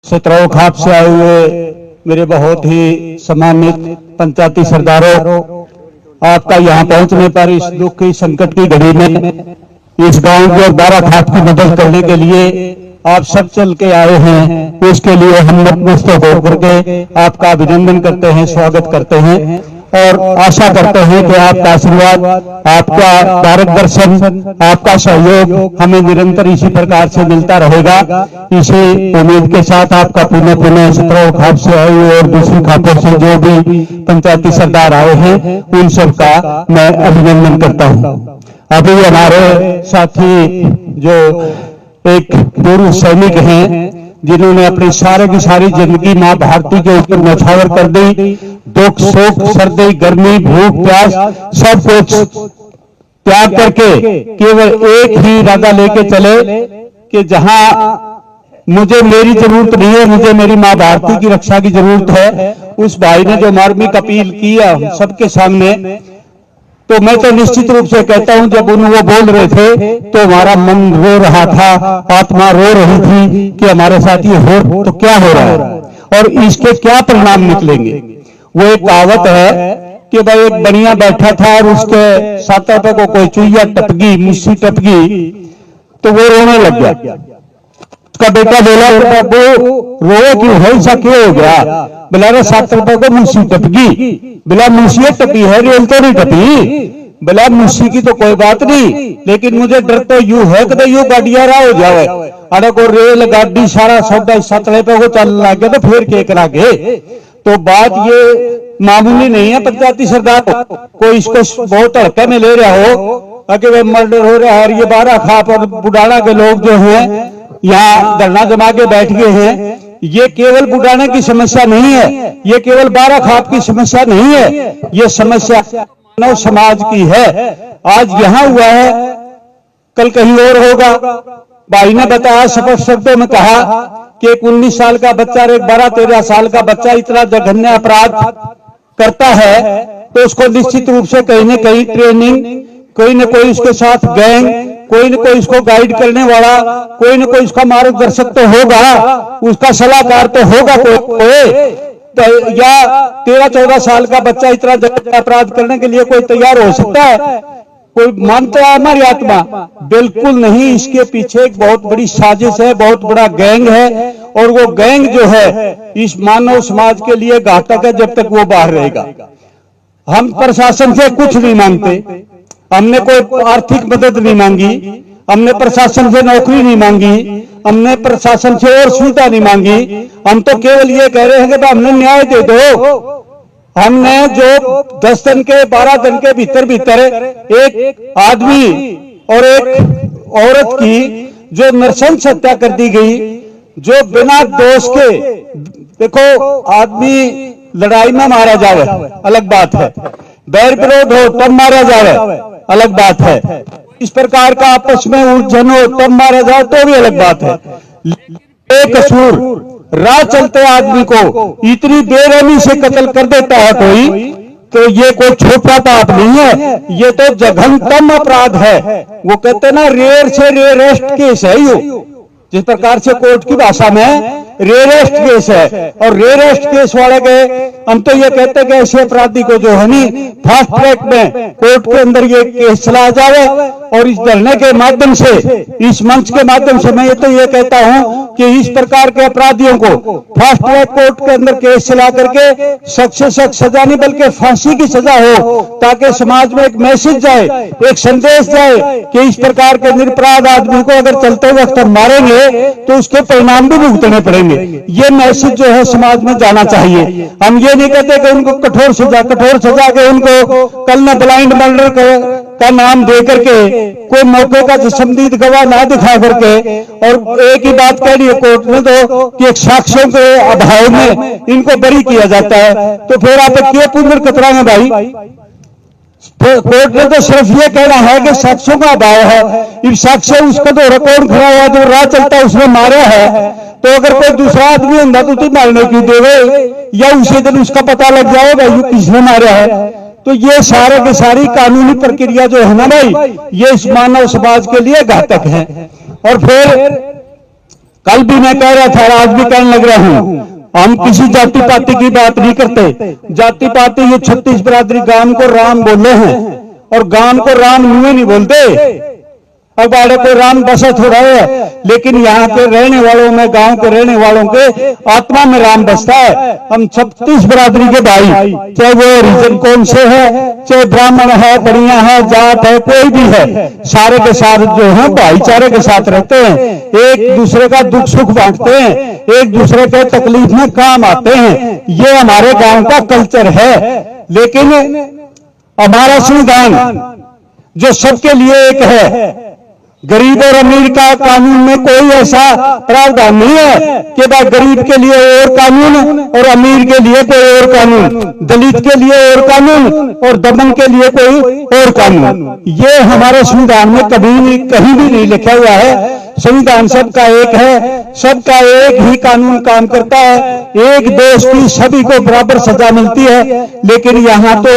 सतराव खाप से आए हुए मेरे बहुत ही सम्मानित पंचायती सरदारों, आपका यहाँ पहुंचने पर इस दुख की संकट की घड़ी में इस गांव की और 12 खाप की मदद करने के लिए आप सब चल के आए हैं, उसके लिए हम नतमस्तक होकर के आपका अभिनंदन करते हैं, स्वागत करते हैं और आशा करते हैं कि आपका आशीर्वाद, आपका मार्गदर्शन, आपका सहयोग हमें निरंतर इसी प्रकार से मिलता रहेगा। इसी उम्मीद के साथ आपका पुनः पुनः 17 खाप से आए हुए और दूसरी खापों से जो भी पंचायती सरदार आए हैं उन सबका मैं अभिनंदन करता हूं। अभी हमारे साथी जो एक पूर्व सैनिक हैं जिन्होंने अपनी सारे की सारी जिंदगी मां भारती के ऊपर न्यौछावर कर दी, दुख सुख सर्दी गर्मी भूख प्यास सब कुछ त्याग करके केवल एक ही इरादा लेके चले कि जहां मुझे मेरी जरूरत नहीं है, मुझे मेरी मां भारती की रक्षा की जरूरत है। उस भाई ने जो मार्मिक अपील किया सबके सामने, तो मैं तो निश्चित रूप से कहता हूं जब वो बोल रहे थे तो हमारा मन रो रहा था, आत्मा रो रही थी कि हमारे साथ ये हो तो क्या हो रहा है और इसके क्या परिणाम निकलेंगे। वो एक कहावत है कि भाई एक बनिया बैठा था और उसके 7 रुपए को कोई चुईया टपकी, मुस्सी टपकी तो वो रोने लग गया। उसका बेटा बोला वो रोए क्यों है, ऐसा क्यों हो गया? बोला 7 रुपए को मुस्सी टपकी, बिला मुस्सी टपी है, रेल तो नहीं टपी। बिला मुस्सी की तो कोई बात नहीं, लेकिन मुझे डर तो यूं है कि यूं गाड़ियारा हो जाए, अरे को रेल गाड़ी सारा सौदा 7 रुपए को चल लग गया तो फिर के करागे। तो बात ये मामूली नहीं है पंचायती सरदार, कोई इसको बहुत हल्के में ले रहा हो कि वे मर्डर हो रहा है। ये 12 खाप और बुढ़ाना के लोग जो हैं यहाँ धरना जमा के बैठ गए हैं, ये केवल बुढ़ाने की समस्या नहीं है, ये केवल 12 खाप की समस्या नहीं है, ये समस्या मानव समाज की है। आज यहां हुआ है, कल कहीं और होगा। भाई ने बताया, स्पष्ट शब्दों में कहा कि एक 19 साल का बच्चा और एक 12-13 साल का बच्चा इतना जघन्य अपराध करता है तो उसको निश्चित रूप से कहीं न कहीं ट्रेनिंग, कोई न कोई उसके साथ गैंग, कोई न कोई उसको गाइड करने वाला, कोई न कोई उसका मार्गदर्शक तो होगा, उसका सलाहकार तो होगा कोई। तो या 13-14 साल का बच्चा इतना अपराध करने के लिए कोई तैयार हो सकता है? कोई मानता है हमारी आत्मा? बिल्कुल नहीं। इसके पीछे एक बहुत बड़ी साजिश है, बहुत बड़ा गैंग है और वो गैंग जो है इस मानव समाज के लिए घातक है जब तक वो बाहर रहेगा। हम प्रशासन से कुछ नहीं मांगते, हमने कोई आर्थिक मदद नहीं मांगी, हमने प्रशासन से नौकरी नहीं मांगी, हमने प्रशासन से और सुविधा नहीं मांगी। हम तो केवल ये कह रहे हैं कि हमने न्याय दे दो। हमने जो 10 दिन के 12 दिन के भीतर एक आदमी और एक औरत की जो नृशंस हत्या कर दी गई, जो बिना दोष के, देखो आदमी लड़ाई में मारा जावे अलग बात है, बैर विरोध हो तब मारा जावे अलग बात है, इस प्रकार का आपस में उलझन हो तब मारा जाए तो भी अलग बात है। बेकसूर राह चलते आदमी को इतनी बेरहमी से कत्ल कर देता है कोई, तो ये कोई छोटा पाप नहीं है, ये तो जघन्यतम अपराध है। वो कहते ना रेयर से रेयरेस्ट केस है ये, जिस प्रकार से कोर्ट की भाषा में रेयरेस्ट केस है। और रेयरेस्ट केस वाले के हम तो ये कहते हैं कि ऐसे अपराधी को जो है नहीं फास्ट ट्रैक में कोर्ट के अंदर ये केस चला जाए। और इस धरने के माध्यम से, इस मंच के माध्यम से मैं ये कहता हूं कि इस प्रकार के अपराधियों को फास्ट ट्रैक कोर्ट के अंदर केस चला करके सख्त से सख्त सजा नहीं बल्कि फांसी की सजा हो, ताकि समाज में एक मैसेज जाए, एक संदेश जाए कि इस प्रकार के निरपराध आदमी को अगर चलते वक्त हम मारेंगे तो उसके परिणाम भी भुगतने पड़ेंगे। ये मैसेज जो है समाज में जाना चाहिए। हम ये नहीं कहते कि उनको कठोर सजा के उनको कल न ब्लाइंड मर्डर का नाम दे करके कोई मौके का जिस्मदीद गवाह ना दिखा करके, और एक ही बात कह रही है कोर्ट ने तो कि एक साक्ष्यों के अभाव में इनको बरी किया जाता है, तो फिर आप क्यों पुनर्कतरा में भाई? कोर्ट ने तो सिर्फ ये कहना है कि साक्ष्यों का अभाव है। इस साक्ष्य उसका तो रिकॉर्ड खड़ा हुआ जो राह चलता उसने मारा है, तो अगर कोई दूसरा आदमी होता तो तू मारने क्यों देवे, या उसी दिन उसका पता लग जाएगा किसने मारा है। तो ये सारे की सारी कानूनी प्रक्रिया जो है ना भाई, ये इस मानव समाज के लिए घातक है। और फिर कल भी मैं कह रहा था और आज भी कहने लग रहा हूं, हम किसी जाति पाति की बात नहीं करते। जाति पाति ये 36 बिरादरी गांव को राम बोले हैं और गांव को राम यूं नहीं बोलते। अब बाड़े को राम बसा थोड़ा है, लेकिन यहाँ के रहने वालों में, गांव के रहने वालों के आत्मा में राम बसता है। हम 36 बिरादरी के भाई, चाहे वो रीजन कौन से है, चाहे ब्राह्मण है, बढ़िया है, जाट है, कोई भी है, सारे के साथ जो है भाईचारे के साथ रहते हैं, एक दूसरे का दुख सुख बांटते हैं, एक दूसरे के तकलीफ में काम आते हैं। ये हमारे गांव का कल्चर है। लेकिन हमारा संविधान जो सबके लिए एक है, गरीब और अमीर का कानून में कोई ऐसा प्रावधान नहीं है कि भाई गरीब के लिए और कानून और अमीर के लिए कोई और कानून, दलित के लिए और कानून और दमन के लिए कोई और कानून। ये हमारे संविधान में कभी भी कहीं भी नहीं लिखा हुआ है। संविधान सबका एक है, सबका एक ही कानून काम करता है, एक देश की सभी को बराबर सजा मिलती है। लेकिन यहाँ तो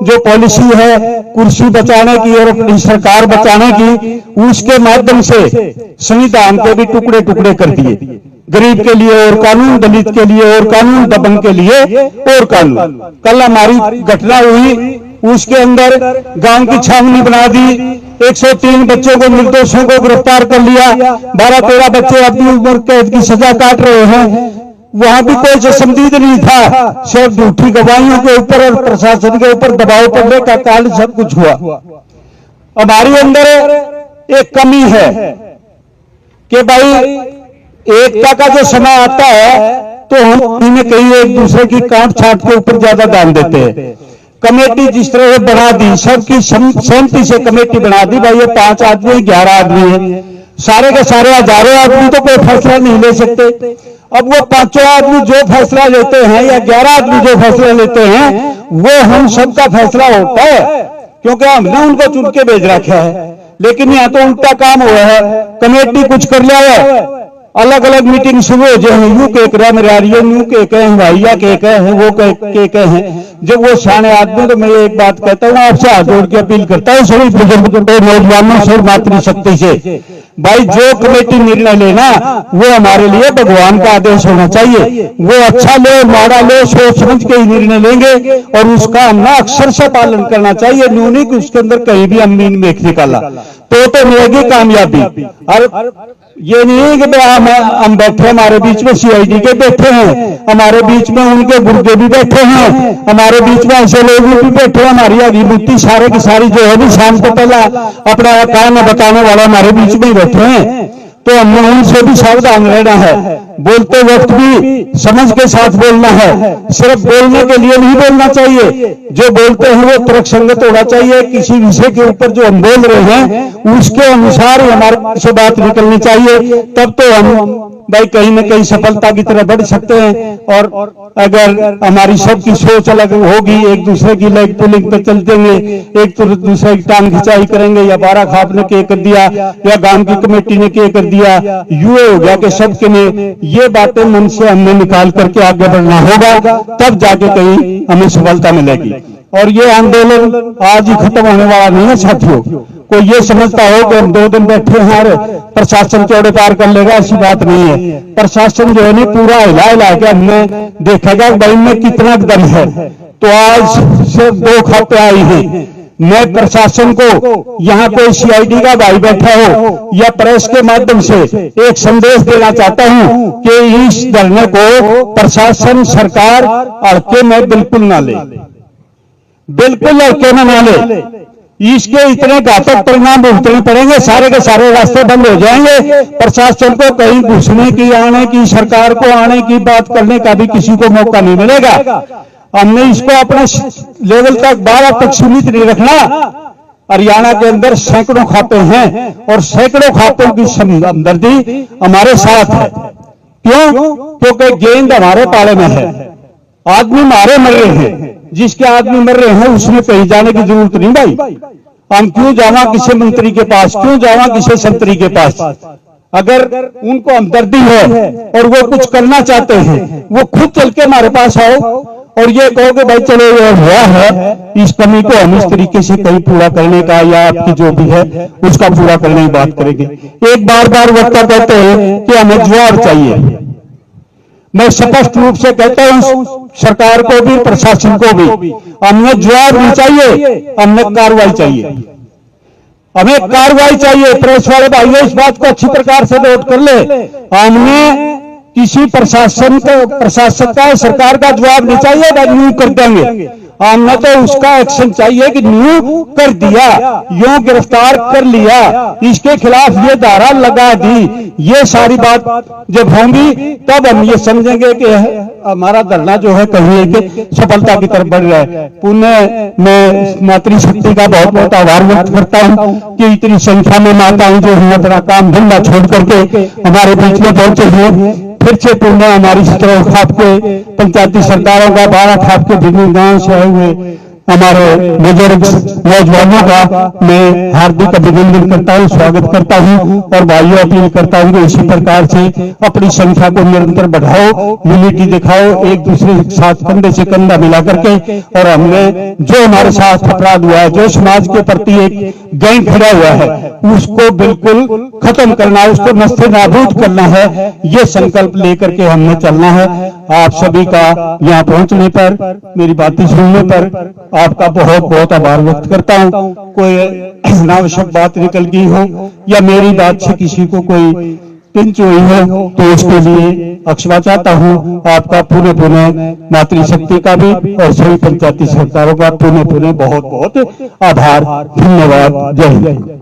जो पॉलिसी है कुर्सी बचाने की और अपनी सरकार बचाने की, उसके माध्यम से संविधान के भी टुकड़े टुकड़े कर दिए। गरीब के लिए और कानून, दलित के लिए और कानून, दबंग के लिए और कानून। कल हमारी घटना हुई, उसके अंदर गांव की छावनी बना दी, 103 बच्चों को, निर्दोषों को गिरफ्तार कर लिया, 12-13 बच्चे अपनी उम्र कैद की सजा काट रहे हैं। वहां भी कोई संदिग्ध नहीं था, सिर्फ झूठी गवाहियों के ऊपर और प्रशासन के ऊपर दबाव पड़ने का कारण सब कुछ हुआ। हमारे अंदर एक कमी है कि भाई एकता का जो समय आता है तो हम कहीं एक दूसरे की काट छाट के ऊपर ज्यादा ध्यान देते हैं। कमेटी जिस तरह से बना दी, सबकी सहमति से कमेटी बना दी, भाई ये 5 आदमी 11 आदमी है, सारे के सारे हजारों आदमी तो कोई फैसला नहीं ले सकते। अब वो 5 आदमी जो फैसला लेते हैं या 11 आदमी जो फैसला लेते हैं, वो हम सबका फैसला होता है, क्योंकि हमने उनको चुन के भेज रखा है। लेकिन यहाँ तो उल्टा काम हुआ है, कमेटी कुछ कर लिया है, अलग अलग मीटिंग शुरू हो जाए, यूं के कह मेरे यार, यूं के कहे भैया के कहे वो के कहे। जब वो सियाने आदमी, तो मैं एक बात कहता हूँ, आपसे हाथ जोड़ के अपील करता हूँ सभी बुजुर्गों, नौजवानों से, मातृशक्ति से, भाई जो कमेटी निर्णय लेना वो हमारे लिए भगवान का आदेश होना चाहिए। वो अच्छा ले माड़ा ले सोच समझ के ही निर्णय लेंगे और उसका हमने अक्षर से पालन करना चाहिए। न्यूनी कि उसके अंदर कहीं भी अमीन मेख निकाला तो मिलेगी कामयाबी। और ये नहीं है कि हम बैठे, हमारे बीच में सीआईडी के बैठे हैं, हमारे बीच में उनके गुर्दे भी बैठे हैं, हमारे बीच में ऐसे लोग भी बैठे हैं, हमारी अभिभूति सारे की सारी जो है भी शाम को पहला अपना काम बताने वाला हमारे बीच में बैठे हैं। तो हमने उनसे भी सावधान रहना है, बोलते वक्त भी समझ के साथ बोलना है। सिर्फ बोलने के लिए नहीं बोलना चाहिए, जो बोलते हैं वो तर्क संगत होना चाहिए। किसी विषय के ऊपर जो हम बोल रहे हैं उसके अनुसार ही हमारे से बात निकलनी चाहिए, तब तो हम भाई कहीं न कहीं सफलता की तरफ बढ़ सकते हैं। और अगर हमारी सबकी सोच अलग होगी, एक दूसरे की लेग पुलिंग पे चल देंगे, एक दूसरे की टांग खिंचाई करेंगे, या बारा खाप ने के कर दिया या गांव की कमेटी ने के कर दिया, ये हो गया कि सबके ने, ये बातें मन से हमने निकाल करके आगे बढ़ना होगा, तब जाके कहीं हमें सफलता मिलेगी। और ये आंदोलन आज ही खत्म होने वाला नहीं है साथियों। कोई ये समझता हो कि हम 2 दिन बैठे हैं प्रशासन चौड़े पार कर लेगा, ऐसी बात नहीं है। प्रशासन जो है नहीं पूरा हिला के हमने देखेगा भाई में कितना दम है। तो आज सिर्फ 2 खाते आई हैं। मैं प्रशासन को, यहाँ कोई सीआईडी का भाई बैठा हो या प्रेस के माध्यम से एक संदेश देना चाहता हूं कि इस धरने को प्रशासन सरकार हल्के में बिल्कुल ना ले, बिल्कुल हल्के में ना ले। इसके इतने घातक परिणाम भुगतने पड़ेंगे, सारे के सारे रास्ते बंद हो जाएंगे। प्रशासन को कहीं घुसने की, आने की, सरकार को आने की, बात करने का भी किसी को मौका नहीं मिलेगा। हमने इसको अपने लेवल तक 12 तक सीमित नहीं रखना। हरियाणा के अंदर सैकड़ों खाते हैं और सैकड़ों खातों की हमदर्दी हमारे साथ है। क्यों? क्योंकि गेंद हमारे पाले में है, आदमी मारे मर रहे हैं, जिसके आदमी मर रहे हैं उसमें कहीं जाने की जरूरत नहीं भाई। हम क्यों जावा किसी मंत्री के पास, क्यों जावा किसी संतरी के पास? अगर उनको हमदर्दी है और वो कुछ करना चाहते हैं, वो खुद चल के हमारे पास आओ और ये कहो कि भाई चलो ये हुआ है, इस कमी को हम इस तरीके से कहीं पूरा करने का या आपकी जो भी है उसका पूरा करने की बात करेंगे। एक बार बार वक्ता कहते हैं कि हमें जवाब चाहिए। मैं स्पष्ट रूप से कहता हूं सरकार को भी, प्रशासन को भी, हमें जवाब नहीं चाहिए, हमें कार्रवाई चाहिए। हमें कार्रवाई चाहिए। प्रेस वाले भाइयों इस बात को अच्छी प्रकार से नोट कर ले। हमने किसी प्रशासन का, सरकार का जवाब नहीं चाहिए न्यू कर देंगे, हमने तो उसका एक्शन चाहिए कि न्यू कर दिया, यूं गिरफ्तार कर लिया, इसके खिलाफ ये धारा लगा दी। ये सारी बात जब होंगी तब हम ये समझेंगे कि हमारा धरना जो है कहीं एक सफलता की तरफ बढ़ रहा है। पुण्य मैं मातृशक्ति का बहुत बहुत आभार व्यक्त करता हूं कि इतनी संख्या में माताएं जो हैं अपना काम धंधा छोड़ करके हमारे बीच में पहुंचे हैं। फिर से पुण्य हमारी 17 खाप के पंचायती सरकारों का, 12 खाप के विभिन्न गांव से आए हुए हमारे बुजुर्ग नौजवानों का मैं हार्दिक अभिनंदन करता हूं, स्वागत करता हूं और भाइयों अपील करता हूं कि इसी प्रकार से अपनी संख्या को निरंतर बढ़ाओ, यूनिटी दिखाओ, एक दूसरे के साथ कंधे से कंधा मिला करके। और हमने जो हमारे साथ अपराध हुआ है, जो समाज के प्रति एक गैंग खड़ा हुआ है, उसको बिल्कुल खत्म करना, उसको नस्ते नाबूद करना है, ये संकल्प लेकर के हमने चलना है। आप सभी का यहाँ पहुंचने पर, मेरी बातें सुनने पर आपका बहुत बहुत आभार व्यक्त करता हूं। कोई अनावश्यक बात निकल गई हो या मेरी बात से किसी को कोई पिंच हुई हो तो उसके लिए क्षमा चाहता हूं। आपका पुनः पुनः मातृशक्ति का भी और सभी पंचायती सरकारों का पुनः पुनः बहुत बहुत आभार, धन्यवाद, जय हिंद।